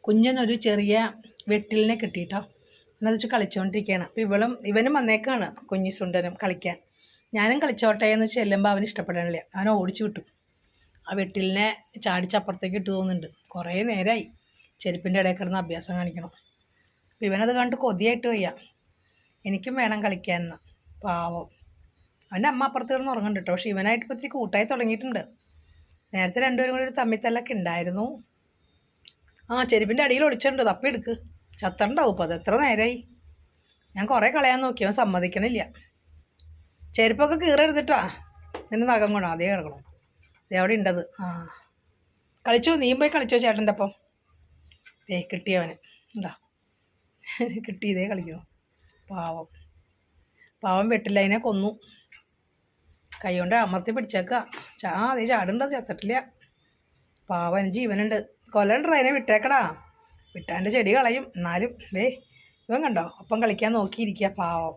കുഞ്ഞനൊരു ചെറിയ വെട്ടിലിനെ കിട്ടിയിട്ടോ. എന്നത് വെച്ച് കളിച്ചുകൊണ്ടിരിക്കുകയാണ്. അപ്പോൾ ഇവനും വന്നേക്കാണ്, കുഞ്ഞി സുണ്ടനും കളിക്കാൻ. ഞാനും കളിച്ചോട്ടെ എന്ന് ചെല്ലുമ്പോൾ അവന് ഇഷ്ടപ്പെടണില്ല. അവൻ ഓടിച്ചു വിട്ടു. ആ വെട്ടിലിനെ ചാടിച്ചപ്പുറത്തേക്ക് ഇട്ട് പോകുന്നുണ്ട്. കുറേ നേരമായി ചെരുപ്പിൻ്റെ ഇടയിൽ കിടന്ന് അഭ്യാസം കാണിക്കണം. അപ്പോൾ ഇവനത് കണ്ടിട്ട് കൊതിയായിട്ട് വയ്യ. എനിക്കും വേണം കളിക്കാനെന്ന്. പാവം. അവൻ്റെ അമ്മ അപ്പുറത്ത് കിടന്ന് ഉറങ്ങുന്നുണ്ട് കേട്ടോ. പക്ഷേ ഇവനായിട്ട് ഇപ്പോൾ ഇത്തിരി കൂട്ടായി തുടങ്ങിയിട്ടുണ്ട്. നേരത്തെ രണ്ടുപേരും കൂടി ഒരു തമ്മിത്തല്ലൊക്കെ ഉണ്ടായിരുന്നു. ചെരുപ്പിൻ്റെ അടിയിൽ ഒളിച്ചിട്ടുണ്ട്, തപ്പി എടുക്ക്. ചത്തണ്ടാവും ഇപ്പോൾ. അത് എത്ര നേരമായി. ഞാൻ കുറേ കളയാൻ നോക്കി, അവൻ സമ്മതിക്കണില്ല. ചെരുപ്പൊക്കെ കീറരുതിട്ടാ, നിന്നെ നഖം കൊണ്ടോ അതേ കിടക്കണം. അതേ അവിടെ ഉണ്ടത്. കളിച്ചോ, നീയും പോയി കളിച്ചോ ചേട്ടൻ്റെ അപ്പം. കിട്ടിയവന് ഉണ്ടാ, കിട്ടി. ഇതേ കളിക്കണോ. പാവം വെട്ടില്ല, അതിനെ കൊന്നു. കൈ കൊണ്ട് അമർത്തി പിടിച്ചേക്കുക. അതേ ചാടുണ്ടോ, ചത്തിട്ടില്ല. പാവൻ ജീവനുണ്ട്. കൊല്ലണ്ട, അതിനെ വിട്ടേക്കടാ. വിട്ടാൻ്റെ ചെടി കളയും. എന്നാലും ഇവൻ കണ്ടോ ഒപ്പം കളിക്കാൻ നോക്കിയിരിക്കുക. പാവം.